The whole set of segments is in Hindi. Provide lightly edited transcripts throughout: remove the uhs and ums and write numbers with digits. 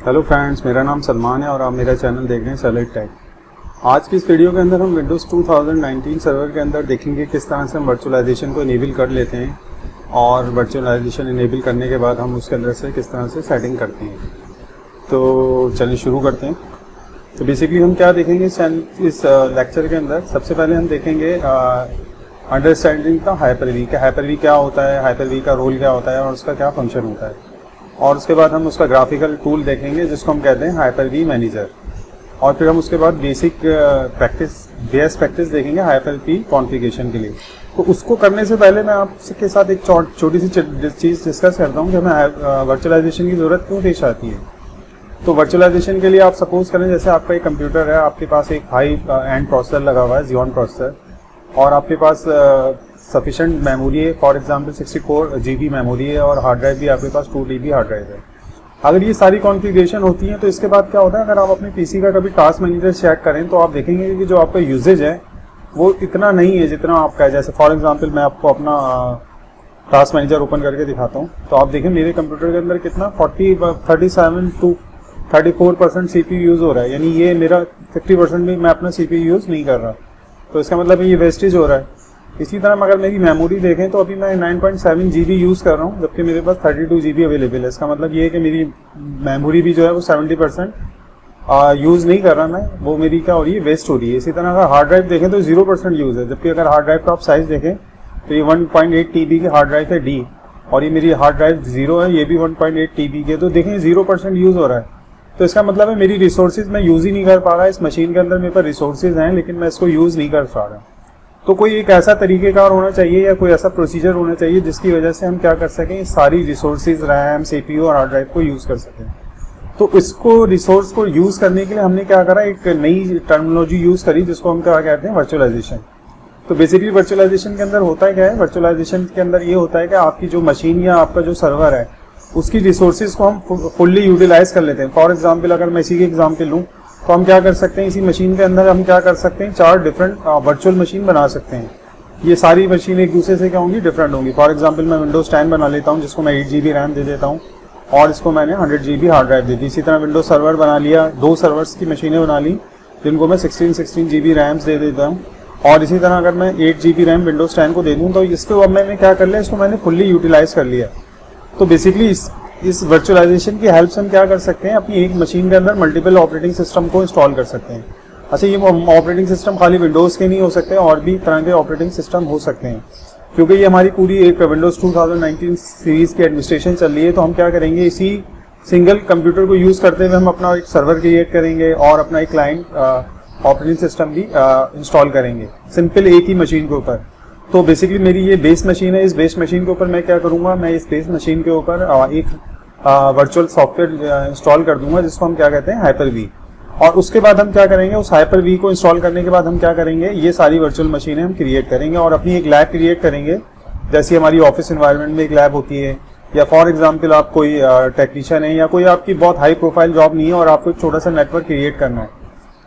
हेलो फ्रेंड्स, मेरा नाम सलमान है और आप मेरा चैनल देख रहे हैं सैलेड टेक। आज की इस वीडियो के अंदर हम विंडोज़ 2019 सर्वर के अंदर देखेंगे किस तरह से हम वर्चुअलाइजेशन को इनेबल कर लेते हैं और वर्चुअलाइजेशन इनेबल करने के बाद हम उसके अंदर से किस तरह से सेटिंग करते हैं। तो चलिए शुरू करते हैं। तो बेसिकली हम क्या देखेंगे इस लेक्चर के अंदर। सबसे पहले हम देखेंगे अंडरस्टैंडिंग द हाइपर-वी का हाइपर-वी क्या होता है, हाइपर-वी का रोल क्या होता है और उसका क्या फंक्शन होता है। और उसके बाद हम उसका ग्राफिकल टूल देखेंगे जिसको हम कहते हैं हाइपर-वी मैनेजर। और फिर हम उसके बाद बेस प्रैक्टिस देखेंगे हाइपर-वी कॉन्फ़िगरेशन के लिए। तो उसको करने से पहले मैं आपके साथ एक छोटी सी चीज़ डिस्कस करता हूँ कि हमें वर्चुअलाइजेशन की ज़रूरत क्यों पेश आती है। तो वर्चुअलाइजेशन के लिए आप सपोज करें जैसे आपका एक कंप्यूटर है, आपके पास एक हाई एंड प्रोसेसर लगा हुआ है, Xeon प्रोसेसर, और आपके पास सफिशेंट मेमोरी है, फॉर एग्जांपल 64 GB मेमोरी है और हार्ड ड्राइव भी आपके पास 2 TB हार्ड ड्राइव है। अगर ये सारी कॉन्फ़िगरेशन होती है तो इसके बाद क्या होता है, अगर आप अपने पीसी का कभी टास्क मैनेजर चेक करें तो आप देखेंगे कि जो आपका यूजेज है वो इतना नहीं है जितना आपका है। जैसे फॉर एग्जाम्पल मैं आपको अपना टास्क मैनेजर ओपन करके दिखाता हूँ। तो आप देखें मेरे कंप्यूटर के अंदर कितना 37 to 34% CPU यूज़ हो रहा है, यानी ये मेरा 50% भी मैं अपना CPU यूज़ नहीं कर रहा। तो इसका मतलब ये वेस्टेज हो रहा है। इसी तरह अगर मेरी मेमोरी देखें तो अभी मैं 9.7 GB यूज़ कर रहा हूँ जबकि मेरे पास 32 GB अवेलेबल है। इसका मतलब ये है कि मेरी मेमोरी भी जो है वो 70% यूज़ नहीं कर रहा मैं, वो मेरी क्या हो रही है, वेस्ट हो रही है। इसी तरह अगर हार्ड ड्राइव देखें तो 0% यूज़ है, जबकि अगर हार्ड ड्राइव का आप साइज़ देखें तो ये 1.8 TB की हार्ड ड्राइव है D, और ये मेरी हार्ड ड्राइव 0 है, ये भी 1.8 TB की। तो देखें 0% यूज़ हो रहा है। तो इसका मतलब है मेरी रिसोर्सेज मैं यूज़ ही नहीं कर पा रहा। इस मशीन के अंदर मेरे पास रिसोर्सेज हैं लेकिन मैं इसको यूज़ नहीं कर पा रहा। तो कोई एक ऐसा तरीक़ेकार होना चाहिए या कोई ऐसा प्रोसीजर होना चाहिए जिसकी वजह से हम क्या कर सकें, सारी रिसोर्सेज रैम, CPU और हार्ड ड्राइव को यूज़ कर सकें। तो इसको रिसोर्स को यूज़ करने के लिए हमने क्या करा, एक नई टर्मिनोलॉजी यूज़ करी जिसको हम क्या कहते हैं, वर्चुअलाइजेशन। तो बेसिकली वर्चुअलाइजेशन के अंदर होता है क्या है, वर्चुअलाइजेशन के अंदर ये होता है कि आपकी जो मशीन या आपका जो सर्वर है उसकी रिसोर्सेज को हम फुल्ली यूटिलाइज कर लेते हैं। फॉर एग्जाम्पल अगर मैं इसी के एग्जाम्पल लूँ तो हम क्या कर सकते हैं, इसी मशीन के अंदर हम क्या कर सकते हैं, 4 डिफरेंट वर्चुअल मशीन बना सकते हैं। ये सारी मशीन एक दूसरे से क्या होंगी, डिफरेंट होंगी। फॉर एग्जाम्पल मैं विंडोज 10 बना लेता हूँ जिसको मैं 8 GB रैम दे देता हूँ और इसको मैंने 100 GB हार्ड ड्राइव दे दी। इसी तरह विंडोज सर्वर बना लिया, 2 सर्वर्स की मशीनें बना ली जिनको मैं 16 GB रैम्स दे देता हूँ। और इसी तरह अगर मैं 8 GB रैम विंडोज 10 को दे दूँ तो इसको अब मैंने क्या कर लिया, इसको मैंने फुल्ली यूटिलाइज कर लिया। तो बेसिकली इस वर्चुअलाइजेशन की हेल्प से हम क्या कर सकते हैं, अपनी एक मशीन के अंदर मल्टीपल ऑपरेटिंग सिस्टम को इंस्टॉल कर सकते हैं। अच्छा, ये ऑपरेटिंग सिस्टम खाली विंडोज़ के नहीं हो सकते, और भी तरह के ऑपरेटिंग सिस्टम हो सकते हैं। क्योंकि ये हमारी पूरी एक विंडोज़ 2019 सीरीज़ की एडमिनिस्ट्रेशन चल रही है, तो हम क्या करेंगे, इसी सिंगल कंप्यूटर को यूज़ करते हुए हम अपना एक सर्वर क्रिएट करेंगे और अपना एक क्लाइंट ऑपरेटिंग सिस्टम भी इंस्टॉल करेंगे सिंपल एक ही मशीन के ऊपर। तो बेसिकली मेरी ये बेस मशीन है, इस बेस मशीन के ऊपर मैं क्या करूँगा, मैं इस बेस मशीन के ऊपर एक वर्चुअल सॉफ्टवेयर इंस्टॉल कर दूंगा जिसको हम क्या कहते हैं, हाइपर-वी। और उसके बाद हम क्या करेंगे, उस हाइपर-वी को इंस्टॉल करने के बाद हम क्या करेंगे, ये सारी वर्चुअल मशीनें हम क्रिएट करेंगे और अपनी एक लैब क्रिएट करेंगे। जैसे हमारी ऑफिस एनवायरनमेंट में एक लैब होती है, या फॉर एग्जांपल आप कोई टेक्नीशियन है या कोई आपकी बहुत हाई प्रोफाइल जॉब नहीं है और आपको एक छोटा सा नेटवर्क क्रिएट करना है,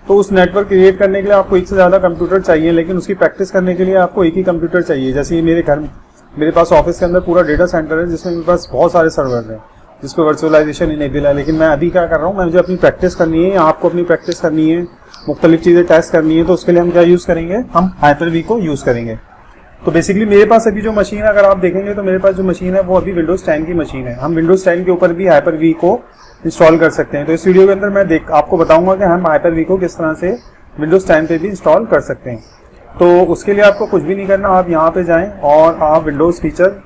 तो उस नेटवर्क क्रिएट करने के लिए आपको एक से ज़्यादा कंप्यूटर चाहिए, लेकिन उसकी प्रैक्टिस करने के लिए आपको एक ही कंप्यूटर चाहिए। जैसे मेरे पास ऑफिस के अंदर पूरा डेटा सेंटर है जिसमें मेरे पास बहुत सारे सर्वर हैं जिस पर वर्चुअलाइजेशन इनेबल है। लेकिन मैं अभी क्या कर रहा हूँ, मुझे अपनी प्रैक्टिस करनी है, आपको अपनी प्रैक्टिस करनी है, मुख्तलिफ चीज़ें टेस्ट करनी है, तो उसके लिए हम क्या यूज़ करेंगे, हम हाइपर-वी को यूज़ करेंगे। तो बेसिकली मेरे पास अभी जो मशीन है, अगर आप देखेंगे तो मेरे पास जो मशीन है वो अभी विंडोज़ 10 की मशीन है। हम विंडोज़ 10 के ऊपर भी हाइपर-वी को इंस्टॉल कर सकते हैं। तो इस वीडियो के अंदर मैं आपको बताऊंगा कि हम हाइपर-वी को किस तरह से विंडोज़ 10 पे भी इंस्टॉल कर सकते हैं। तो उसके लिए आपको कुछ भी नहीं करना, आप यहाँ पे जाएं और आप विंडोज़ फीचर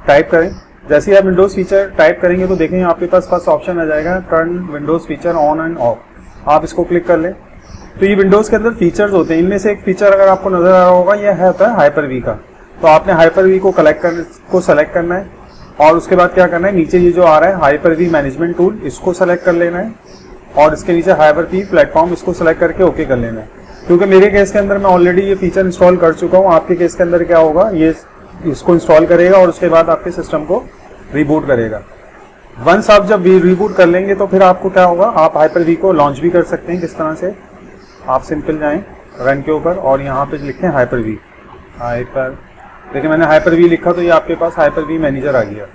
टाइप करें। जैसे ही आप विंडोज़ फीचर टाइप करेंगे तो देखें आपके पास फर्स्ट ऑप्शन आ जाएगा, turn Windows feature on end of. आप इसको क्लिक कर लें तो ये विंडोज़ के अंदर फीचर्स होते हैं। इनमें से एक फीचर अगर आपको नजर आ रहा होगा, यह होता है हाइपर-वी का। तो आपने हाइपर-वी को सेलेक्ट करना है और उसके बाद क्या करना है, नीचे ये जो आ रहा है हाइपर-वी मैनेजमेंट टूल, इसको सेलेक्ट कर लेना है और इसके नीचे हाइपर-वी प्लेटफॉर्म, इसको सेलेक्ट करके ओके कर लेना है। क्योंकि मेरे केस के अंदर मैं ऑलरेडी ये फीचर इंस्टॉल कर चुका हूँ। आपके केस के अंदर क्या होगा, ये इसको इंस्टॉल करेगा और उसके बाद आपके सिस्टम को रिबूट करेगा। वंस आप जब रिबूट कर लेंगे तो फिर आपको क्या होगा, आप हाइपर-वी को लॉन्च भी कर सकते हैं। किस तरह से, आप सिंपल जाएं रन के ऊपर और यहाँ पे लिखें हाइपर-वी। देखिए मैंने हाइपर-वी लिखा तो ये आपके पास हाइपर-वी मैनेजर आ गया।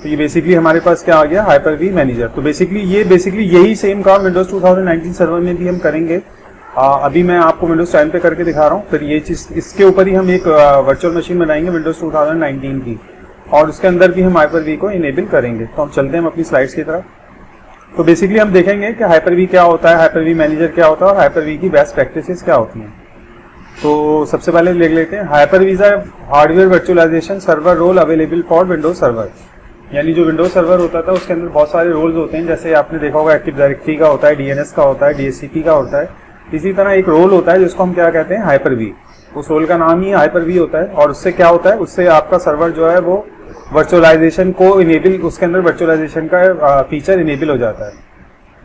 तो ये बेसिकली हमारे पास क्या आ गया, Hyper-V मैनेजर। तो बेसिकली यही सेम काम विंडोज 2019 सर्वर में भी हम करेंगे। अभी मैं आपको विंडोज 10 पे करके दिखा रहा हूँ, फिर ये चीज इसके ऊपर ही हम एक वर्चुअल मशीन बनाएंगे विंडोज 2019 की, और उसके अंदर भी हम Hyper-V को इनेबल करेंगे। तो हम चलते हैं अपनी स्लाइड्स की तरफ। तो बेसिकली हम देखेंगे कि Hyper-V क्या होता है, Hyper-V मैनेजर क्या होता है, और Hyper-V की बेस्ट प्रैक्टिसेस क्या होती हैं। तो सबसे पहले देख लेते हैं Hyper-V is hardware virtualization server role available for Windows server. यानी जो विंडोज सर्वर होता था उसके अंदर बहुत सारे रोल्स होते हैं, जैसे आपने देखा होगा एक्टिव डायरेक्टरी का होता है, DNS का होता है, DHCP का होता है। इसी तरह एक रोल होता है जिसको हम क्या कहते हैं, Hyper-V। उस रोल का नाम ही Hyper-V होता है, और उससे क्या होता है, उससे आपका सर्वर जो है वो वर्चुअलाइजेशन को इनेबल, उसके अंदर वर्चुअलाइजेशन का फीचर इनेबल हो जाता है।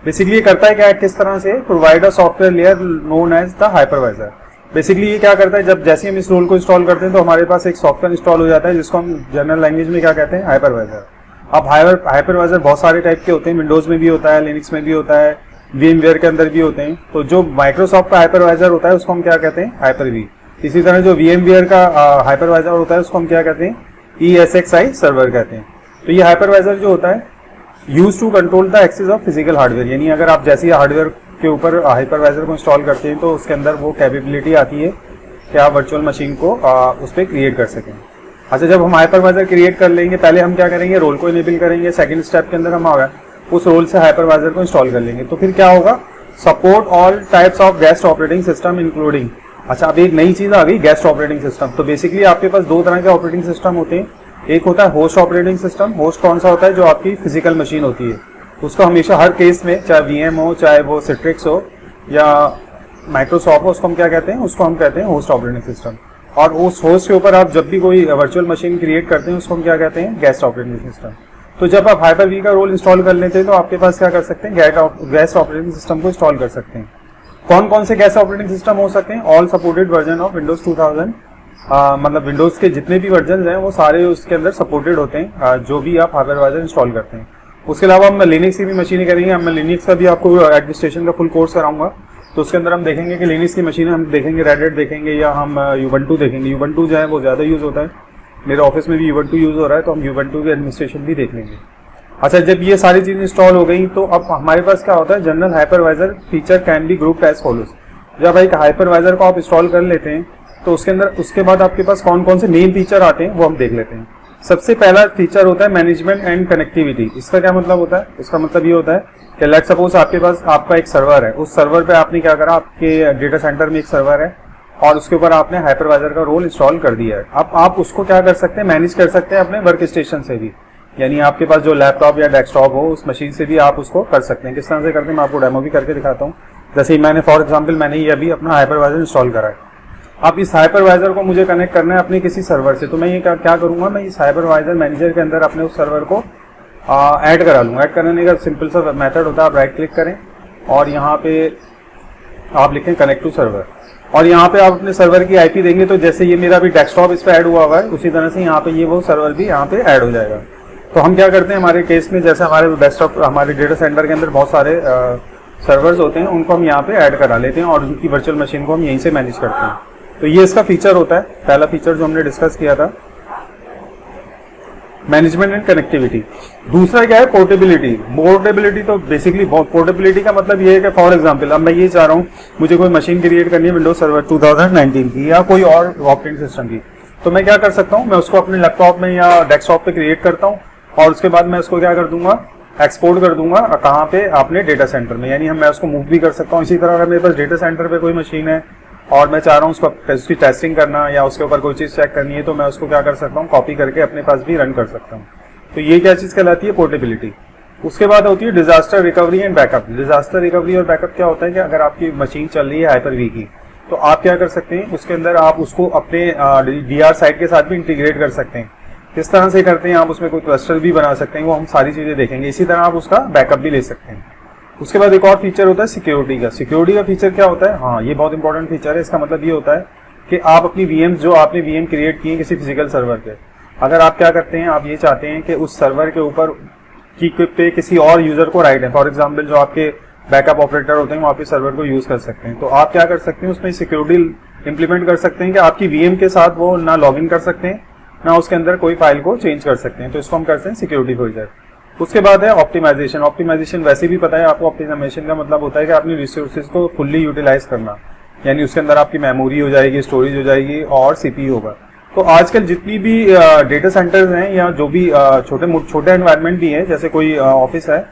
बेसिकली ये करता है क्या, किस तरह से, provide a software layer known as the hypervisor. Basically ये क्या करता है, जब जैसे हम इस रोल को इंस्टॉल करते हैं तो हमारे पास एक सॉफ्टवेयर इंस्टॉल हो जाता है जिसको हम जनरल लैंग्वेज में क्या कहते हैं, हाइपरवाइजर। अब हाइपरवाइजर बहुत सारे टाइप के होते हैं, विंडोज में भी होता है, लिनक्स में भी होता है, VMware के अंदर भी होते हैं। तो जो माइक्रोसॉफ्ट का हाइपरवाइजर होता है उसको हम क्या कहते हैं, Hyper-V। इसी तरह जो VMware का हाइपरवाइजर होता है उसको हम क्या कहते हैं, ESXi सर्वर कहते हैं। तो ये हाइपरवाइजर जो होता है use to control the access of physical hardware, यानी अगर आप जैसे हार्डवेयर के ऊपर हाइपरवाइजर को इंस्टॉल करते हैं तो उसके अंदर वो कैपेबिलिटी आती है कि आप वर्चुअल मशीन को उस पर क्रिएट कर सकें। अच्छा, जब हम हाइपरवाइजर क्रिएट कर लेंगे, पहले हम क्या करेंगे, रोल को इनेबल करेंगे। सेकंड स्टेप के अंदर हम उस रोल से हाइपरवाइजर को इंस्टॉल कर लेंगे। तो फिर क्या होगा, support all types of guest operating system including. अच्छा, अब एक नई चीज आ गई, गेस्ट ऑपरेटिंग सिस्टम। तो बेसिकली आपके पास दो तरह के ऑपरेटिंग सिस्टम होते हैं। एक होता है होस्ट ऑपरेटिंग सिस्टम। होस्ट कौन सा होता है, जो आपकी फिजिकल मशीन होती है, उसको हमेशा हर केस में, चाहे VM हो, चाहे वो सिट्रिक्स हो या माइक्रोसॉफ्ट हो, उसको हम क्या कहते हैं, उसको हम कहते हैं होस्ट ऑपरेटिंग सिस्टम। और उस होस्ट के ऊपर आप जब भी कोई वर्चुअल मशीन क्रिएट करते हैं उसको हम क्या कहते हैं, गेस्ट ऑपरेटिंग सिस्टम। तो जब आप Hyper-V का रोल इंस्टॉल कर लेते हैं तो आपके पास क्या कर सकते हैं, गेस्ट ऑपरेटिंग सिस्टम को इंस्टॉल कर सकते हैं। कौन कौन से गेस्ट ऑपरेटिंग सिस्टम हो सकते हैं, all supported version of Windows 2000। मतलब विंडोज के जितने भी वर्जन हैं वो सारे उसके अंदर सपोर्टेड होते हैं, जो भी आप हाइपरवाइजर इंस्टॉल करते हैं। उसके अलावा हम लिनक्स की भी मशीनें करेंगे। मैं लिनक्स का भी आपको एडमिनिस्ट्रेशन का फुल कोर्स कराऊंगा। तो उसके अंदर हम देखेंगे कि लिनक्स की मशीनें हम देखेंगे, रेड हैट देखेंगे, या हम Ubuntu देखेंगे। Ubuntu जो है वो ज़्यादा यूज़ होता है, मेरे ऑफिस में भी Ubuntu यूज़ हो रहा है, तो हम Ubuntu की एडमिनिस्ट्रेशन भी देख लेंगे। अच्छा, जब ये सारी चीज़ इंस्टॉल हो गई तो अब हमारे पास क्या होता है, general hypervisor feature can be group as follows. जब एक हाइपरवाइजर को आप इंस्टॉल कर लेते हैं तो उसके अंदर उसके बाद आपके पास कौन कौन से मेन फीचर आते हैं वो हम देख लेते हैं। सबसे पहला फीचर होता है मैनेजमेंट एंड कनेक्टिविटी। इसका क्या मतलब होता है, इसका मतलब ये होता है कि लेट्स सपोज आपके पास आपका एक सर्वर है, उस सर्वर पे आपने क्या करा, आपके डेटा सेंटर में एक सर्वर है और उसके ऊपर आपने हाइपरवाइजर का रोल इंस्टॉल कर दिया है। अब आप उसको क्या कर सकते हैं, मैनेज कर सकते हैं अपने वर्क स्टेशन से भी, यानी आपके पास जो लैपटॉप या डेस्कटॉप हो उस मशीन से भी आप उसको कर सकते हैं। किस तरह से करते हैं मैं आपको डेमो भी करके दिखाता हूँ। जैसे मैंने फॉर एग्जांपल मैंने ये अभी अपना हाइपरवाइजर इंस्टॉल करा है। अब इस हाइपरवाइजर को मुझे कनेक्ट करना है अपने किसी सर्वर से, तो मैं ये क्या करूंगा, मैं इस हाइपरवाइजर मैनेजर के अंदर अपने उस सर्वर को ऐड करा लूँगा। ऐड करने का सिंपल सा मेथड होता है, आप राइट क्लिक करें और यहाँ पे आप लिखें कनेक्ट टू सर्वर, और यहाँ पे आप अपने सर्वर की IP देंगे। तो जैसे ये मेरा भी डेस्कटॉप इस पर ऐड हुआ है, उसी तरह से यहाँ पे ये वो सर्वर भी यहाँ पे ऐड हो जाएगा। तो हम क्या करते हैं, हमारे केस में जैसे हमारे डेस्कटॉप, हमारे डेटा सेंटर के अंदर बहुत सारे सर्वर्स होते हैं, उनको हम यहाँ पे ऐड करा लेते हैं और उनकी वर्चुअल मशीन को हम यहीं से मैनेज करते हैं। तो ये इसका फीचर होता है, पहला फीचर जो हमने डिस्कस किया था, मैनेजमेंट एंड कनेक्टिविटी। दूसरा क्या है, पोर्टेबिलिटी। पोर्टेबिलिटी तो बेसिकली पोर्टेबिलिटी का मतलब ये है कि फॉर एग्जांपल अब मैं ये चाह रहा हूँ, मुझे कोई मशीन क्रिएट करनी है विंडोज सर्वर 2019 की या कोई और ऑपरेटिंग सिस्टम की, तो मैं क्या कर सकता हूँ, मैं उसको अपने लैपटॉप में या डेस्कटॉप पे क्रिएट करता हूँ और उसके बाद मैं उसको क्या कर दूंगा, एक्सपोर्ट कर दूंगा कहाँ पे, अपने डेटा सेंटर में, यानी मैं उसको मूव भी कर सकता हूँ। इसी तरह अगर मेरे पास डेटा सेंटर पे कोई मशीन है और मैं चाह रहा हूँ उसकी टेस्टिंग करना या उसके ऊपर कोई चीज़ चेक करनी है, तो मैं उसको क्या कर सकता हूँ, कॉपी करके अपने पास भी रन कर सकता हूँ। तो ये क्या चीज़ कहलाती है, पोर्टेबिलिटी। उसके बाद होती है disaster recovery and backup. Disaster recovery और बैकअप क्या होता है कि अगर आपकी मशीन चल रही है Hyper-V की, तो आप क्या कर सकते हैं, उसके अंदर आप उसको अपने DR साइट के साथ भी इंटीग्रेट कर सकते हैं। किस तरह से करते हैं, आप उसमें कोई क्लस्टर भी बना सकते हैं, वो हम सारी चीज़ें देखेंगे। इसी तरह आप उसका बैकअप भी ले सकते हैं। उसके बाद एक और फीचर होता है सिक्योरिटी का। सिक्योरिटी का फीचर क्या होता है, हाँ ये बहुत इंपॉर्टेंट फीचर है। इसका मतलब ये होता है कि आप अपनी VMs जो आपने VM क्रिएट की है किसी फिजिकल सर्वर पे, अगर आप क्या करते हैं, आप ये चाहते हैं कि उस सर्वर के ऊपर की पे किसी और यूजर को राइट है, फॉर एग्जांपल जो आपके बैकअप ऑपरेटर होते हैं वो आपके सर्वर को यूज कर सकते हैं, तो आप क्या कर सकते हैं, उसमें सिक्योरिटी इंप्लीमेंट कर सकते हैं कि आपकी VM के साथ वो ना लॉगिन कर सकते हैं ना उसके अंदर कोई फाइल को चेंज कर सकते हैं। तो इसको हम करते हैं सिक्योरिटी फीचर। उसके बाद है ऑप्टिमाइजेशन। ऑप्टिमाइजेशन वैसे भी पता है आपको, ऑप्टिमाइजेशन का मतलब होता है कि अपनी रिसोर्सेज को फुल्ली यूटिलाइज करना, यानी उसके अंदर आपकी मेमोरी हो जाएगी, स्टोरेज हो जाएगी और सीपीयू होगा। तो आजकल जितनी भी डेटा सेंटर्स हैं या जो भी छोटे एनवायरनमेंट भी हैं, जैसे कोई ऑफिस है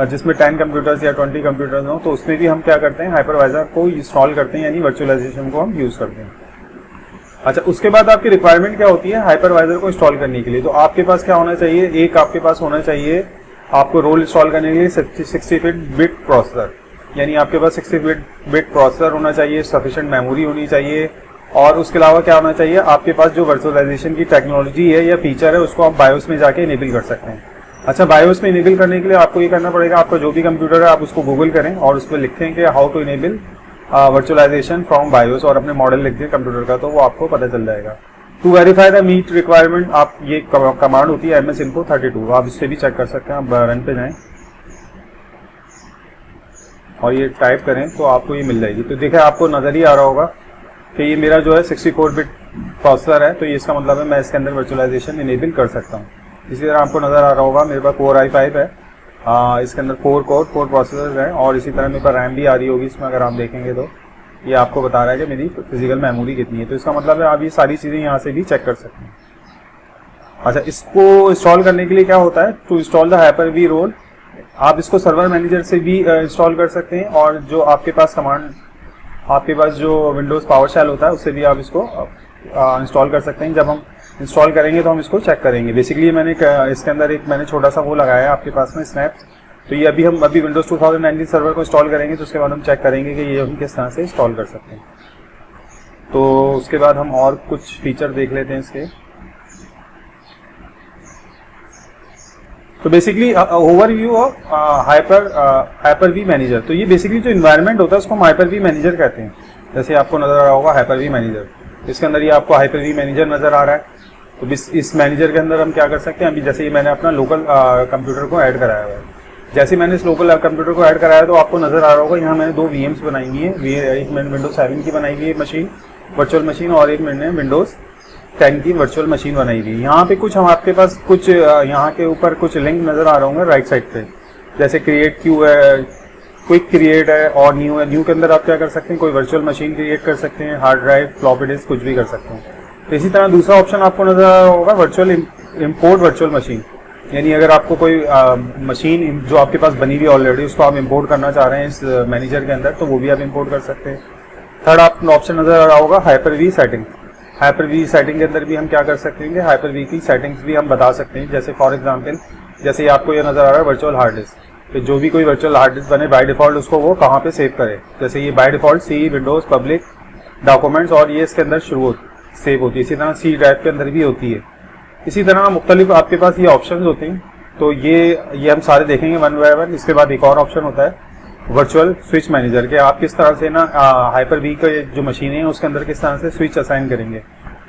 जिसमें 10 कंप्यूटर्स या 20 कंप्यूटर्स हो, तो उसमें भी हम क्या करते हैं, हाइपरवाइजर को इंस्टॉल करते हैं, यानी वर्चुअलाइजेशन को हम यूज करते हैं। अच्छा, उसके बाद आपकी रिक्वायरमेंट क्या होती है हाइपरवाइजर को इंस्टॉल करने के लिए? तो आपके पास क्या होना चाहिए, एक आपके पास होना चाहिए आपको रोल इंस्टॉल करने के लिए 64 बिट प्रोसेसर, यानी आपके पास 64 बिट प्रोसेसर होना चाहिए, सफिशिएंट मेमोरी होनी चाहिए, और उसके अलावा क्या होना चाहिए, आपके पास जो वर्चुअलाइजेशन की टेक्नोलॉजी है या फीचर है उसको आप बायोस में जाके इनेबल कर सकते हैं। अच्छा, बायोस में इनेबल करने के लिए आपको ये करना पड़ेगा, आपका जो भी कंप्यूटर है आप उसको गूगल करें और उस पर लिखें कि how to enable virtualization from BIOS, और अपने मॉडल लिख दें कंप्यूटर का, तो वो आपको पता चल जाएगा। To verify the meet requirement, आप ये कमांड होती है msinfo32, आप इससे भी चेक कर सकते हैं। आप रन पे जाएं और ये टाइप करें तो आपको ये मिल जाएगी। तो देखिए आपको नजर ही आ रहा होगा कि ये मेरा जो है 64 बिट प्रोसेसर है, तो ये इसका मतलब है मैं इसके अंदर वर्चुअलाइजेशन इनेबल कर सकता हूँ। इसी तरह आपको नजर आ रहा होगा मेरे पास Core i5 है, इसके अंदर 4 प्रोसेसर हैं, और इसी तरह मेरे पास रैम भी आ रही होगी इसमें। अगर आप देखेंगे तो ये आपको बता रहा है कि मेरी फिजिकल मेमोरी कितनी है, तो इसका मतलब है आप ये सारी चीज़ें यहाँ से भी चेक कर सकते हैं। अच्छा, इसको इंस्टॉल करने के लिए क्या होता है, to install the Hyper V role, आप इसको सर्वर मैनेजर से भी इंस्टॉल कर सकते हैं, और जो आपके पास कमांड, आपके पास जो विंडोज़ पावरशेल होता है उससे भी आप इसको इंस्टॉल कर सकते हैं। जब हम इंस्टॉल करेंगे तो हम इसको चेक करेंगे। बेसिकली मैंने इसके अंदर मैंने छोटा सा वो लगाया है आपके पास में स्नैप्स, तो ये अभी हम विंडोज 2019 सर्वर को इंस्टॉल करेंगे, तो उसके बाद हम चेक करेंगे कि ये हम किस तरह से इंस्टॉल कर सकते हैं। तो उसके बाद हम और कुछ फीचर देख लेते हैं इसके। तो basically overview of Hyper-V manager. तो ये बेसिकली जो इन्वायरमेंट होता है उसको हम हाइपर-वी मैनेजर कहते हैं। जैसे आपको नजर आ रहा होगा हाइपर-वी मैनेजर, इसके अंदर ये आपको हाइपर-वी मैनेजर नजर आ रहा है। तो इस मैनेजर के अंदर हम क्या कर सकते हैं, अभी जैसे ये मैंने अपना लोकल कंप्यूटर को ऐड कराया हुआ है, जैसे मैंने इस लोकल कंप्यूटर को ऐड कराया तो आपको नजर आ रहा होगा यहाँ मैंने 2 VMs बनाई हुई है। एक मैंने विंडोज 7 की बनाई हुई है मशीन, वर्चुअल मशीन, और एक मैंने विंडोज 10 की वर्चुअल मशीन बनाई हुई है। यहाँ पे कुछ हम आपके पास कुछ यहाँ के ऊपर कुछ लिंक नजर आ रहा होंगे राइट साइड पे, जैसे क्रिएट क्यू है, क्विक क्रिएट है, और न्यू है। न्यू के अंदर आप क्या कर सकते हैं, कोई वर्चुअल मशीन क्रिएट कर सकते हैं, हार्ड ड्राइव, फ्लॉपी डिस्क, कुछ भी कर सकते हैं। तो इसी तरह दूसरा ऑप्शन आपको नजर आ रहा होगा वर्चुअल इम्पोर्ट वर्चुअल मशीन, यानी अगर आपको कोई मशीन जो आपके पास बनी हुई ऑलरेडी उसको आप इंपोर्ट करना चाह रहे हैं इस मैनेजर के अंदर, तो वो भी आप इंपोर्ट कर सकते हैं। थर्ड आपको ऑप्शन नजर आ रहा होगा हाइपर-वी सेटिंग। हाइपर-वी सेटिंग के अंदर भी हम क्या कर सकते हैं, हाइपर-वी की सेटिंग्स भी हम बता सकते हैं। जैसे फॉर एग्जांपल, जैसे आपको ये नजर आ रहा है वर्चुअल हार्ड डिस्क, तो जो भी कोई वर्चुअल हार्ड डिस्क बने बाय डिफॉल्ट उसको वो कहाँ पे सेव करे। जैसे ये by default C Windows public documents, और ये इसके अंदर शुरू सेव होती है। इसी तरह सी ड्राइव के अंदर भी होती है। इसी तरह मुख्तलिफ आपके पास ये ऑप्शन होते हैं, तो ये हम सारे देखेंगे वन बाय वन। इसके बाद एक और ऑप्शन होता है वर्चुअल स्विच मैनेजर के, आप किस तरह से ना हाइपर-वी का जो मशीन है उसके अंदर किस तरह से स्विच असाइन करेंगे,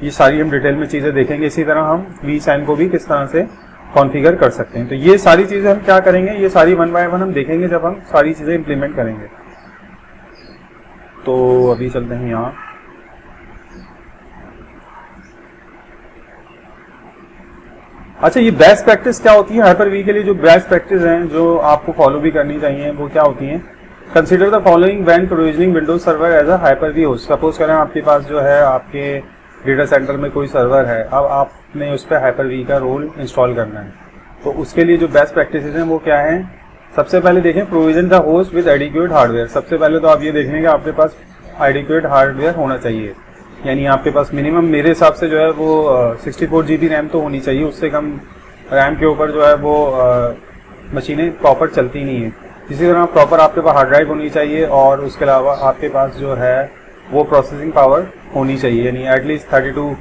ये सारी हम डिटेल में चीज़ें देखेंगे। इसी तरह हम vSAN को भी किस तरह से कॉन्फ़िगर कर सकते हैं। तो ये सारी चीज़ें हम क्या करेंगे, ये सारी वन बाय वन हम देखेंगे जब हम सारी चीज़ें इम्प्लीमेंट करेंगे। तो अभी चलते हैं यहाँ। अच्छा, ये बेस्ट प्रैक्टिस क्या होती है हाइपर-वी के लिए? जो बेस्ट प्रैक्टिस हैं जो आपको फॉलो भी करनी चाहिए वो क्या होती हैं? Consider the following when provisioning Windows server as a Hyper V host. Suppose करें आपके पास जो है आपके डेटा सेंटर में कोई सर्वर है, अब आपने उस पर हाइपर-वी का रोल इंस्टॉल करना है, तो उसके लिए जो बेस्ट प्रैक्टिसेस हैं वो क्या हैं? सबसे पहले देखें provision the host with adequate hardware. सबसे पहले तो आप ये देखेंगे कि आपके पास एडिक्वेट हार्डवेयर होना चाहिए, यानी आपके पास मिनिमम मेरे हिसाब से जो है वो 64 GB रैम तो होनी चाहिए। उससे कम रैम के ऊपर जो है वो मशीनें प्रॉपर चलती नहीं है। इसी तरह प्रॉपर आपके पास हार्ड ड्राइव होनी चाहिए, और उसके अलावा आपके पास जो है वो प्रोसेसिंग पावर होनी चाहिए, यानी एटलीस्ट 32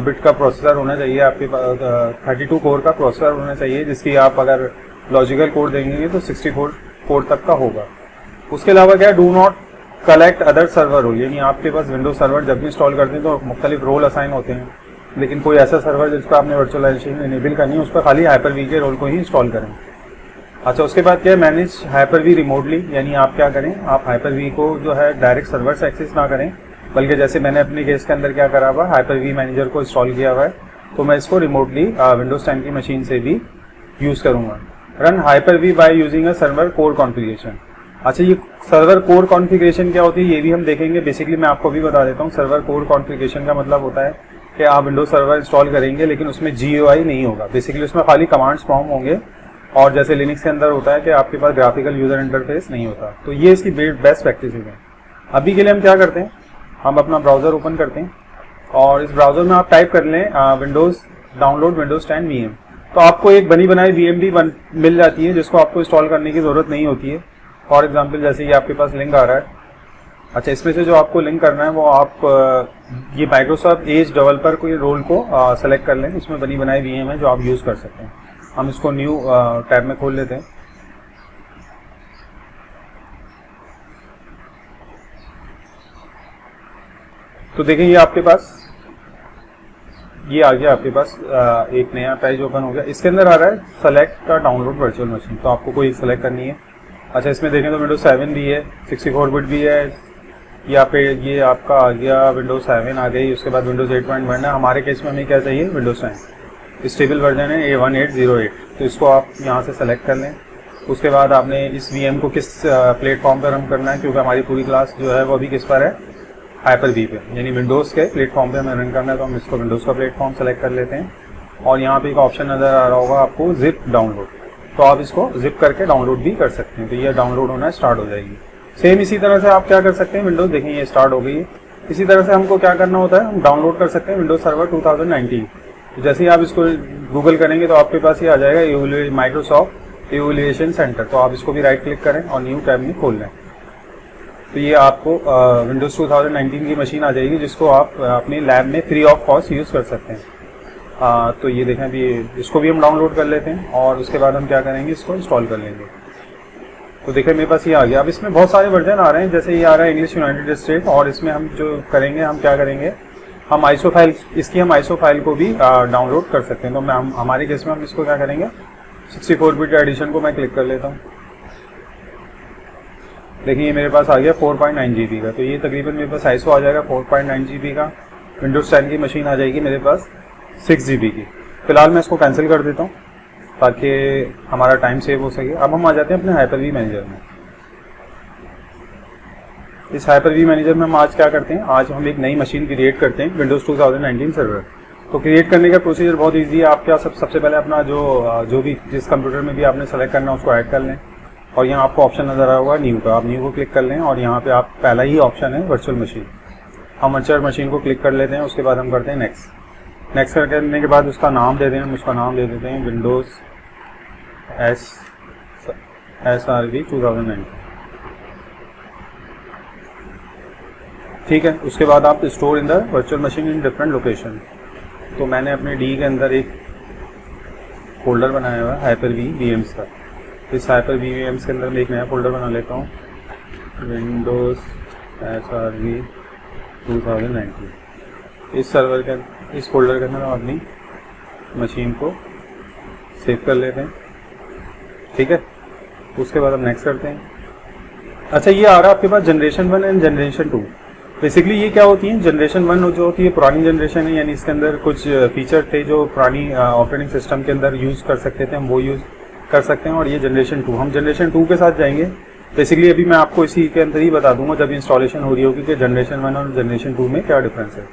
बिट का प्रोसेसर होना चाहिए आपके पास, 32 कोर का प्रोसेसर होना चाहिए, जिसकी आप अगर लॉजिकल कोड देंगे तो 64 कोर तक का होगा। उसके अलावा क्या, do not collect other server role, यानी आपके पास विंडोज सर्वर जब भी इंस्टॉल करते हैं तो मुख्तलिफ रोल असाइन होते हैं, लेकिन कोई ऐसा सर्वर जिसको आपने वर्चुअलाइजेशन इनेबल करनी है उस पर खाली हाइपर-वी के रोल को ही इंस्टॉल करें। अच्छा, उसके बाद क्या है, मैनेज हाइपर-वी रिमोटली, यानी आप क्या करें, आप हाइपर-वी को जो है डायरेक्ट सर्वर से एक्सेस ना करें, बल्कि जैसे मैंने अपने केस के अंदर क्या करा हुआ, हाइपर-वी मैनेजर को इंस्टॉल किया हुआ है, तो मैं इसको रिमोटली विंडोज 10 की मशीन से भी यूज़ करूँगा। Run Hyper-V by using a server core configuration. अच्छा, ये सर्वर कोर कॉन्फ़िगरेशन क्या होती है ये भी हम देखेंगे। बेसिकली मैं आपको भी बता देता हूँ, सर्वर कोर कॉन्फ़िगरेशन का मतलब होता है कि आप विंडोज सर्वर इंस्टॉल करेंगे लेकिन उसमें GUI नहीं होगा। बेसिकली उसमें खाली कमांड्स प्रॉम्प्ट होंगे, और जैसे लिनक्स के अंदर होता है कि आपके पास ग्राफिकल यूज़र इंटरफेस नहीं होता। तो ये इसकी बेस्ट प्रैक्टिसेस हैं। अभी के लिए हम क्या करते हैं, हम अपना ब्राउज़र ओपन करते हैं और इस ब्राउज़र में आप टाइप कर लें विंडोज़ डाउनलोड विंडोज 10 VM। तो आपको एक बनी बनाई VM भी मिल जाती है जिसको आपको इंस्टॉल करने की ज़रूरत नहीं होती है। फॉर एग्जांपल जैसे ये आपके पास लिंक आ रहा है। अच्छा, इसमें से जो आपको लिंक करना है वो आप ये माइक्रोसॉफ्ट एज डेवलपर कोई रोल को सेलेक्ट कर लें। इसमें बनी बनाई VM है जो आप यूज़ कर सकते हैं। हम इसको न्यू टैब में खोल लेते हैं। तो देखें ये आपके पास ये आ गया, आपके पास एक नया पेज ओपन हो गया। इसके अंदर आ रहा है सेलेक्ट डाउनलोड वर्चुअल मशीन, तो आपको कोई सेलेक्ट करनी है। अच्छा, इसमें देखें तो विंडोज 7 भी है, 64 बिट भी है। यहाँ पे ये आपका आ गया विंडोज 7 आ गई। उसके बाद विंडोज 8.1 है। हमारे केस में हमें क्या चाहिए, विंडोज 10 स्टेबल वर्जन है A1808। तो इसको आप यहाँ से सेलेक्ट कर लें। उसके बाद आपने इस VM को किस प्लेटफॉर्म पर रन करना है, क्योंकि हमारी पूरी क्लास जो है वो अभी किस पर है, Hyper-V पे, यानी विंडोज़ के प्लेटफॉर्म पे हमें रन करना है। तो हम इसको विंडोज़ का प्लेटफॉर्म सेलेक्ट कर लेते हैं और यहाँ पे एक ऑप्शन नज़र आ रहा होगा आपको जिप डाउनलोड। तो आप इसको जिप करके डाउनलोड भी कर सकते हैं। तो ये डाउनलोड होना स्टार्ट हो जाएगी। सेम इसी तरह से आप क्या कर सकते हैं, विंडोज़ देखें ये स्टार्ट हो गई है। इसी तरह से हमको क्या करना होता है, हम डाउनलोड कर सकते हैं विंडोज सर्वर 2019। तो जैसे ही आप इसको गूगल करेंगे तो आपके पास ये आ जाएगा माइक्रोसॉफ्ट इवैल्यूएशन सेंटर। तो आप इसको भी राइट क्लिक करें और न्यू टैब में खोल लें। तो ये आपको विंडोज़ 2019 की मशीन आ जाएगी जिसको आप अपने लैब में फ्री ऑफ कॉस्ट यूज़ कर सकते हैं। तो ये देखें अभी इसको भी हम डाउनलोड कर लेते हैं और उसके बाद हम क्या करेंगे, इसको इंस्टॉल कर लेंगे। तो देखें मेरे पास ये आ गया। अब इसमें बहुत सारे वर्जन आ रहे हैं, जैसे ये आ रहा है इंग्लिश यूनाइटेड स्टेट, और इसमें हम जो करेंगे, हम क्या करेंगे, हम आईसो फाइल, इसकी हम आईसो फाइल को भी डाउनलोड कर सकते हैं। तो मैं हमारे केस में हम इसको क्या करेंगे, 64 बिट एडिशन को मैं क्लिक कर लेता हूँ। देखिए मेरे पास आ गया 4.9 GB का। तो ये तकरीबन मेरे पास आईसो आ जाएगा 4.9 GB का। विंडोज 10 की मशीन आ जाएगी मेरे पास 6 GB की। फिलहाल मैं इसको कैंसिल कर देता हूँ ताकि हमारा टाइम सेव हो सके। अब हम आ जाते हैं अपने Hyper-V मैनेजर में। इस Hyper-V मैनेजर में हम आज क्या करते हैं, आज हम एक नई मशीन क्रिएट करते हैं विंडोज़ 2019 सर्वर। तो क्रिएट करने का प्रोसीजर बहुत ईजी है। आप क्या सबसे पहले अपना जो भी जिस कंप्यूटर में भी आपने सेलेक्ट करना है उसको ऐड कर लें, और यहाँ आपको ऑप्शन नज़र आया होगा न्यू का, आप न्यू को क्लिक कर लें और यहाँ पे आप पहला ही ऑप्शन है वर्चुअल मशीन। हम वर्चुअल मशीन को क्लिक कर लेते हैं। उसके बाद हम करते हैं नेक्स्ट करने के बाद उसका नाम दे दें, हम उसका नाम दे देते हैं विंडोज़ SRV 2019। ठीक है। उसके बाद आप store in the virtual machine in different location. तो मैंने अपने डी के अंदर एक फोल्डर बनाया हुआ है Hyper-V VMs का। इस Hyper-V VMs के अंदर मैं एक नया फोल्डर बना लेता हूँ, विंडोज़ SRV 2019। इस फोल्डर के अंदर हम अपनी मशीन को सेव कर लेते हैं। ठीक है। उसके बाद हम नेक्स्ट करते हैं। अच्छा, ये आ रहा है आपके पास जनरेशन 1 एंड जनरेशन 2। बेसिकली ये क्या होती है, जनरेशन 1 जो होती है पुरानी जनरेशन है, यानी इसके अंदर कुछ फीचर थे जो पुरानी ऑपरेटिंग सिस्टम के अंदर यूज़ कर सकते थे, हम वो यूज़ कर सकते हैं। और ये जनरेशन 2, हम जनरेशन 2 के साथ जाएंगे। बेसिकली अभी मैं आपको इसी के अंदर ही बता दूंगा जब इंस्टॉलेशन हो रही होगी कि जनरेशन 1 और जनरेशन 2 में क्या डिफरेंस है।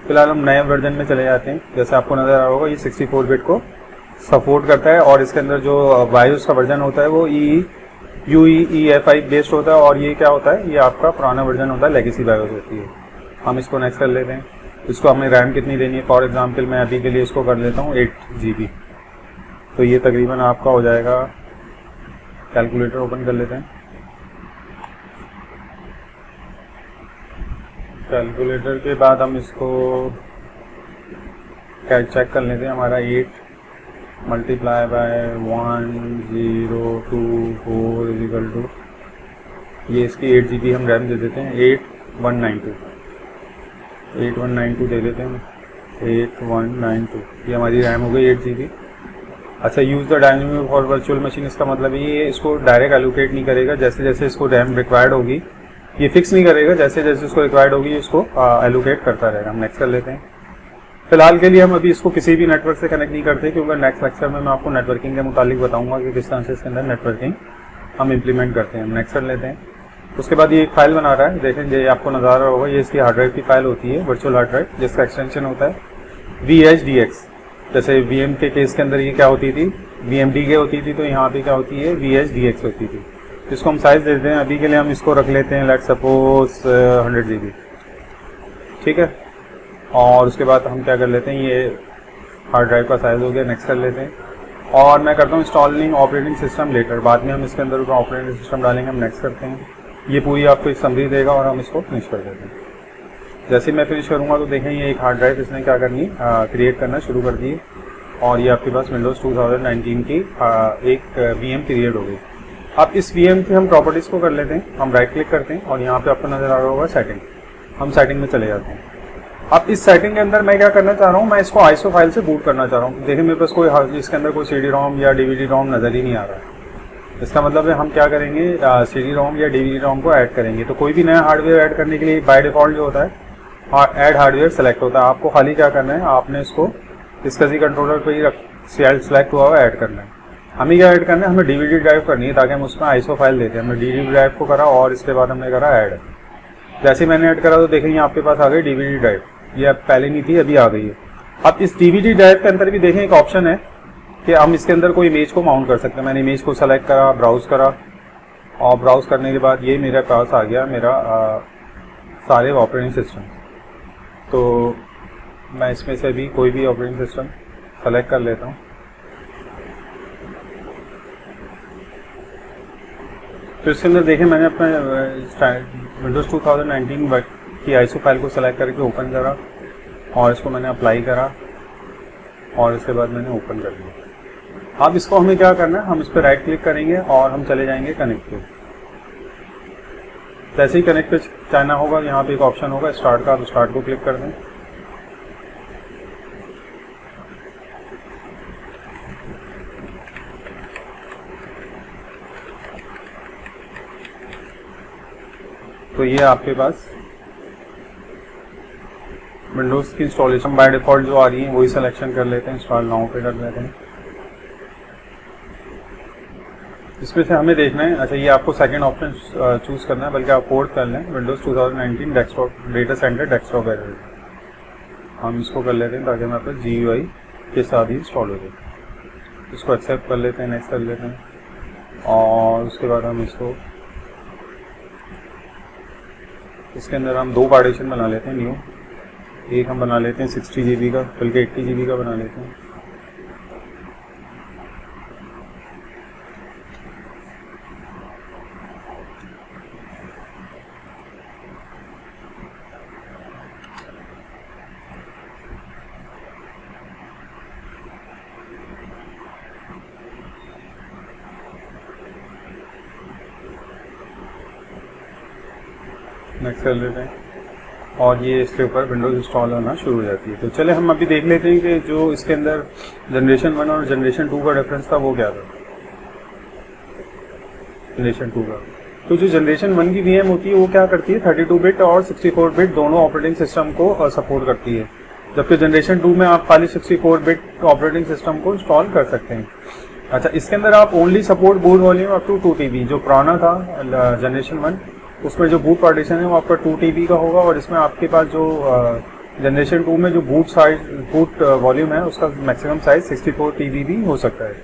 फिलहाल हम नए वर्जन में चले जाते हैं। जैसे आपको नज़र आ रहा होगा ये 64 बिट को सपोर्ट करता है, और इसके अंदर जो बायोस का वर्जन होता है वो UEFI बेस्ड होता है, और ये क्या होता है, ये आपका पुराना वर्जन होता है, लेगेसी बायोस होती है। हम इसको नेक्स्ट कर लेते हैं। इसको हमें रैम कितनी देनी है, फॉर एग्जांपल मैं अभी के लिए इसको कर लेता हूँ 8 GB। तो ये तकरीबन आपका हो जाएगा, कैलकुलेटर ओपन कर लेते हैं। कैलकुलेटर के बाद हम इसको चेक कर लेते हैं। हमारा 8 मल्टीप्लाई बाय 1024 इजिकल टू, ये इसकी 8 GB हम रैम दे देते हैं, 8192 दे देते हैं। 8192 ये हमारी रैम हो गई 8 GB। अच्छा, use the dynamic for virtual machine, इसका मतलब ये इसको डायरेक्ट एलोकेट नहीं करेगा। जैसे जैसे इसको रैम रिक्वायर्ड होगी ये फिक्स नहीं करेगा, जैसे जैसे इसको रिक्वायर्ड होगी इसको एलोकेट करता रहेगा। हम नेक्स्ट कर लेते हैं। फिलहाल के लिए हम अभी इसको किसी भी नेटवर्क से कनेक्ट नहीं करते, क्योंकि नेक्स्ट लेक्चर में मैं आपको नेटवर्किंग के मुतालिक बताऊंगा कि किस तरह से इसके अंदर नेटवर्किंग हम इम्प्लीमेंट करते हैं। हम नेक्स्ट कर लेते हैं। उसके बाद ये एक फाइल बना रहा है, देखेंगे ये आपको नज़र आ रहा होगा, ये इसकी हार्ड ड्राइव की फाइल होती है, वर्चुअल हार्ड ड्राइव, जिसका एक्सटेंशन होता है VHDX। जैसे VM के केस के अंदर ये क्या होती थी, VMDK होती थी, तो यहाँ पे क्या होती है, VHDX होती थी। इसको हम साइज देते हैं, अभी के लिए हम इसको रख लेते हैं, लेट सपोज 100 GB, ठीक है। और उसके बाद हम क्या कर लेते हैं, ये हार्ड ड्राइव का साइज हो गया, नेक्स्ट कर लेते हैं। और मैं करता हूँ इंस्टॉलिंग ऑपरेटिंग सिस्टम लेटर, बाद में हम इसके अंदर ऑपरेटिंग सिस्टम डालेंगे, हम नेक्स्ट करते हैं। ये पूरी आपको एक समरी देगा और हम इसको फिनिश कर देते हैं। जैसे मैं फिनिश करूँगा तो देखें ये एक हार्ड ड्राइव इसने क्या करनी क्रिएट करना शुरू कर दी, और ये आपके पास विंडोज़ 2019 की एक VM क्रिएट हो गई। अब इस VM की हम प्रॉपर्टीज़ को कर लेते हैं, हम राइट क्लिक करते हैं और यहाँ पे आपको नज़र आ रहा होगा सेटिंग, हम सेटिंग में चले जाते हैं। अब इस सेटिंग के अंदर मैं क्या करना चाह रहा हूँ, मैं इसको ISO फाइल से बूट करना चाह रहा हूँ। देखिए मेरे पास कोई इसके अंदर कोई CD-ROM या DVD-ROM नज़र ही नहीं आ रहा है। इसका मतलब है हम क्या करेंगे, CD-ROM या DVD-ROM को ऐड करेंगे। तो कोई भी नया हार्डवेयर ऐड करने के लिए बाय डिफ़ॉल्ट जो होता है ऐड हार्डवेयर सेलेक्ट होता है। आपको खाली क्या करना है, आपने इसको इस किसी कंट्रोलर पर ही सेलेक्ट हुआ हुआ ऐड करना है। हमें क्या ऐड करना है, हमें DVD ड्राइव करनी है ताकि हम उसमें ISO फाइल देते हैं। हमने DVD ड्राइव को करा और इसके बाद हमने करा ऐड। जैसे मैंने ऐड करा तो देखेंगे आपके पास आ गई DVD ड्राइव, ये पहले नहीं थी, अभी आ गई है। अब इस DVD ड्राइव के अंदर भी देखें एक ऑप्शन है कि हम इसके अंदर कोई इमेज को माउंट कर सकते हैं। मैंने इमेज को सेलेक्ट करा, ब्राउज करा, और ब्राउज करने के बाद ये मेरे पास आ गया मेरा सारे ऑपरेटिंग सिस्टम। तो मैं इसमें से भी कोई भी ऑपरेटिंग सिस्टम सेलेक्ट कर लेता हूँ। तो इसके अंदर देखें मैंने अपने विंडोज़ 2019 की ISO फाइल को सेलेक्ट करके ओपन करा और इसको मैंने अप्लाई करा और इसके बाद मैंने ओपन कर लिया। अब इसको हमें क्या करना है, हम इस पर राइट क्लिक करेंगे और हम चले जाएंगे कनेक्ट पे। जैसे ही कनेक्ट पे जाना होगा, यहाँ पे एक ऑप्शन होगा स्टार्ट का, आप स्टार्ट को क्लिक कर दें। तो ये आपके पास विंडोज़ की इंस्टॉलेशन बाय डिफ़ॉल्ट जो आ रही है वही सिलेक्शन कर लेते हैं, इंस्टॉल नाउ पे कर लेते हैं। इसमें से हमें देखना है, अच्छा ये आपको सेकंड ऑप्शन चूज़ करना है, बल्कि आप फोर्थ कर लें, Windows 2019 desktop data centre desktop error. हम इसको कर लेते हैं ताकि हमारे पास GUI के साथ ही इंस्टॉल हो जाए। इसको एक्सेप्ट कर लेते हैं, नेक्स्ट कर लेते हैं, और उसके बाद हम इसके अंदर हम दो पार्टीशन बना लेते हैं न्यू। एक हम बना लेते हैं 60 GB का, बल्कि 80 GB का बना लेते हैं। नेक्स्ट कर लेते हैं और ये इसके ऊपर विंडोज़ इंस्टॉल होना शुरू हो जाती है। तो चले हम अभी देख लेते हैं कि जो इसके अंदर जनरेशन 1 और जनरेशन 2 का डिफरेंस था वो क्या था। जनरेशन 2 का, तो जो जनरेशन 1 की VM होती है वो क्या करती है, 32 बिट और 64 बिट दोनों ऑपरेटिंग सिस्टम को सपोर्ट करती है, जबकि जनरेशन 2 में आप खाली 64 बिट ऑपरेटिंग सिस्टम को इंस्टॉल कर सकते हैं। अच्छा, इसके अंदर आप only support boot volume up to 2 TB, जो पुराना था जनरेशन 1 उसमें जो बूट पार्टीशन है वो आपका 2 TB का होगा, और इसमें आपके पास जो जनरेशन 2 में जो बूट वॉल्यूम है उसका मैक्सिमम साइज 64 TB भी हो सकता है।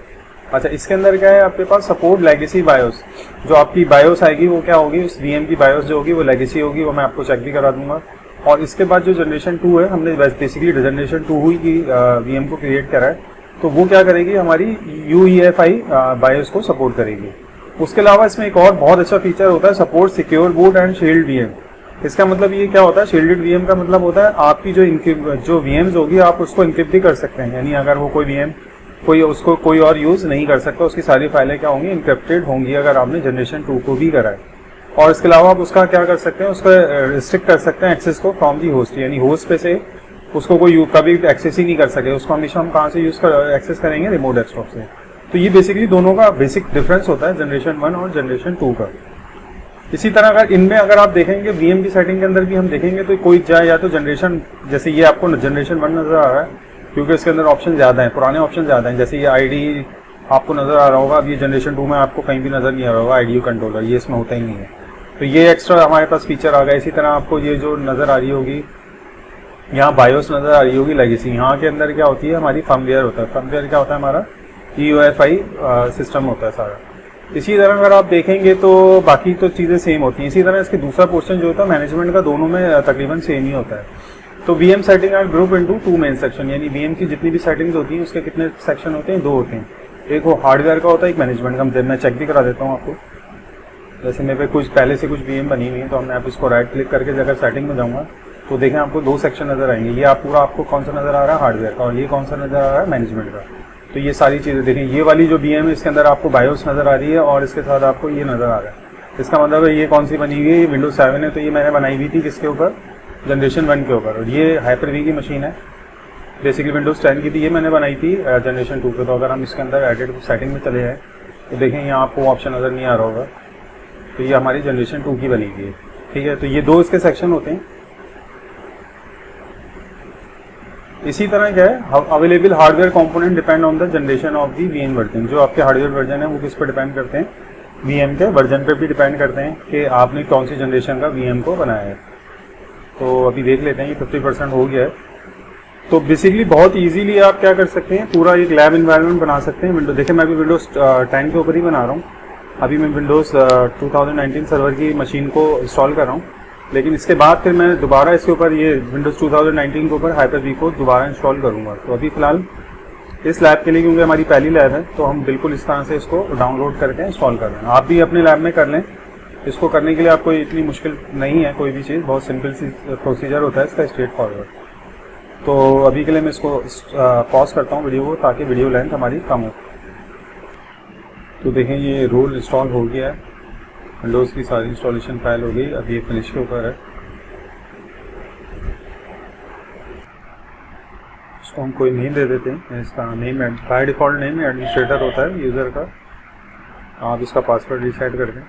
अच्छा, इसके अंदर क्या है, आपके पास सपोर्ट लेगेसी बायोस, जो आपकी बायोस आएगी वो क्या होगी, उस VM की बायोस जो होगी वो लेगेसी होगी, वो मैं आपको चेक भी करा दूंगा। और इसके बाद जो जनरेशन 2 है, हमने बेसिकली जनरेशन 2 हुई की VM को क्रिएट करा है, तो वो क्या करेगी, हमारी UEFI बायोस को सपोर्ट करेगी। उसके अलावा इसमें एक और बहुत अच्छा फीचर होता है, support secure boot and shield VM। इसका मतलब ये क्या होता है, शील्डेड VM का मतलब होता है आपकी जो VMs होगी आप उसको इनक्रिप्ट भी कर सकते हैं, यानी अगर वो कोई VM उसको कोई और यूज़ नहीं कर सकता, उसकी सारी फाइलें क्या होंगी, इनक्रिप्टेड होंगी अगर आपने जनरेशन 2 को भी करा है। और इसके अलावा आप उसका क्या कर सकते हैं, उसका रिस्ट्रिक्ट कर सकते हैं एक्सेस को फ्रॉम दी होस्ट, यानी होस्ट पे से उसको कोई कभी एक्सेस ही नहीं कर सके, उसको हमेशा हम कहाँ से एक्सेस करेंगे, रिमोट डेस्कटॉप से। तो ये बेसिकली दोनों का बेसिक डिफरेंस होता है जनरेशन 1 और जनरेशन 2 का। इसी तरह अगर आप देखेंगे वीएम की सेटिंग के अंदर भी हम देखेंगे तो कोई जाए या तो जनरेशन, जैसे ये आपको जनरेशन 1 नज़र आ रहा है क्योंकि इसके अंदर ऑप्शन ज़्यादा हैं, पुराने ऑप्शन ज़्यादा हैं। जैसे ये आईडी आपको नज़र आ रहा होगा, अब ये जनरेशन 2 में आपको कहीं भी नज़र नहीं आ रहा होगा आईडी कंट्रोलर, ये इसमें होता ही नहीं है। तो ये एक्स्ट्रा हमारे पास फीचर आ गया। इसी तरह आपको ये जो नज़र आ रही होगी यहाँ बायोस नज़र आ रही होगी लेगेसी, यहाँ के अंदर क्या होती है हमारी फर्मवेयर होता है। फर्मवेयर क्या होता है हमारा EUFI सिस्टम होता है सारा। इसी तरह अगर आप देखेंगे तो बाकी तो चीज़ें सेम होती हैं। इसी तरह इसके दूसरा पोर्शन जो होता है मैनेजमेंट का, दोनों में तकरीबन सेम ही होता है। तो VM setting are group into 2 main section, यानी VM की जितनी भी सेटिंग्स होती हैं उसके कितने सेक्शन होते हैं, 2 होते हैं। एक वो हार्डवेयर का होता है, एक मैनेजमेंट का। मैं चेक भी करा देता हूँ आपको। जैसे मेरे पे कुछ पहले से कुछ VM बनी हुई है तो मैं आप इसको राइट क्लिक करके अगर सेटिंग में जाऊँगा तो देखें आपको 2 सेक्शन नज़र आएंगे। ये आप पूरा आपको कौन सा नज़र आ रहा है हार्डवेयर का, और ये कौन सा नज़र आ रहा है मैनेजमेंट का। तो ये सारी चीज़ें देखें, ये वाली जो VM है इसके अंदर आपको बायोस नज़र आ रही है और इसके साथ आपको ये नज़र आ रहा है। इसका मतलब है ये कौन सी बनी हुई है, ये विंडोज 7 है। तो ये मैंने बनाई हुई थी किसके ऊपर, जनरेशन 1 के ऊपर। और ये हाइपर-वी की मशीन है, बेसिकली विंडोज 10 की थी, ये मैंने बनाई थी जनरेशन 2 पे। तो अगर हम इसके अंदर एडिट सेटिंग में चले जाए तो देखें यहाँ आपको ऑप्शन नज़र नहीं आ रहा होगा, तो ये हमारी जनरेशन 2 की बनी हुई है। ठीक है, तो ये 2 इसके सेक्शन होते हैं। इसी तरह क्या है, available hardware component depend on the generation of the VM version. जो आपके हार्डवेयर वर्जन है वो किस पर डिपेंड करते हैं, VM के वर्जन पे भी डिपेंड करते हैं कि आपने कौन सी जनरेशन का VM को बनाया है। तो अभी देख लेते हैं, ये 50% हो गया है। तो बेसिकली बहुत इजीली आप क्या कर सकते हैं, पूरा एक लैब इन्वायरमेंट बना सकते हैं। विंडोज देखिए मैं अभी विंडोज 10 के ऊपर ही बना रहा हूँ। अभी मैं विंडोज 2019 सर्वर की मशीन को इंस्टॉल कर रहा हूँ, लेकिन इसके बाद फिर मैं दोबारा इसके ऊपर ये विंडोज 2019 के ऊपर हाइपर-वी को दोबारा इंस्टॉल करूँगा। तो अभी फ़िलहाल इस लैब के लिए, क्योंकि हमारी पहली लैब है, तो हम बिल्कुल इस तरह से इसको डाउनलोड करके इंस्टॉल कर रहे हैं। आप भी अपने लैब में कर लें। इसको करने के लिए आपको इतनी मुश्किल नहीं है कोई भी चीज़, बहुत सिंपल सी प्रोसीजर होता है इसका, स्ट्रेट फॉरवर्ड। तो अभी के लिए मैं इसको पॉज करता हूँ वीडियो को, ताकि वीडियो लेंथ हमारी कम हो। तो देखें ये रोल इंस्टॉल हो गया है, विंडोज़ की सारी इंस्टॉलेशन फाइल हो गई। अभी ये फिनिश के ऊपर है। इसको हम कोई नेम दे देते हैं। इसका name by default name administrator होता है यूज़र का। आप इसका पासवर्ड रीसेट कर दें।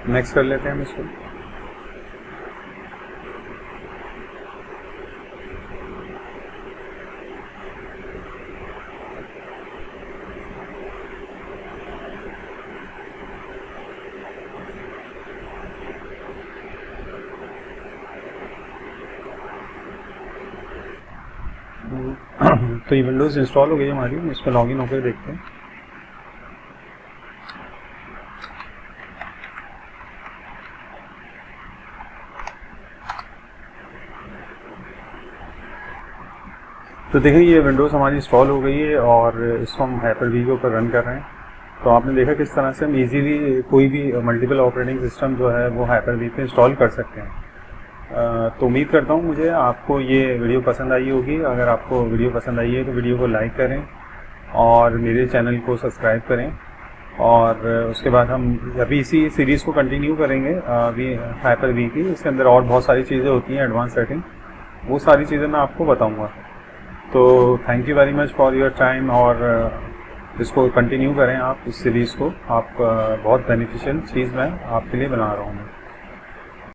नेक्स्ट कर लेते हैं हम इसको। तो ये विंडोज़ इंस्टॉल हो गई हमारी, इस पर लॉगिन होकर देखते हैं। तो देखिए ये विंडोज़ हमारी इंस्टॉल हो गई है और इसको हम हाइपर-वी के ऊपर रन कर रहे हैं। तो आपने देखा किस तरह से हम इजीली कोई भी मल्टीपल ऑपरेटिंग सिस्टम जो है वो हाइपर-वी पे इंस्टॉल कर सकते हैं। तो उम्मीद करता हूँ मुझे आपको ये वीडियो पसंद आई होगी। अगर आपको वीडियो पसंद आई है तो वीडियो को लाइक करें और मेरे चैनल को सब्सक्राइब करें। और उसके बाद हम अभी इसी सीरीज़ को कंटिन्यू करेंगे हाइपर-वी की। इसके अंदर और बहुत सारी चीज़ें होती हैं एडवांस सेटिंग, वो सारी चीज़ें मैं आपको बताऊँगा। तो thank you very much for your time. और इसको कंटिन्यू करें आप इस सीरीज़ को। आप बहुत बेनिफिशियल चीज़ मैं आपके लिए बना रहा हूँ।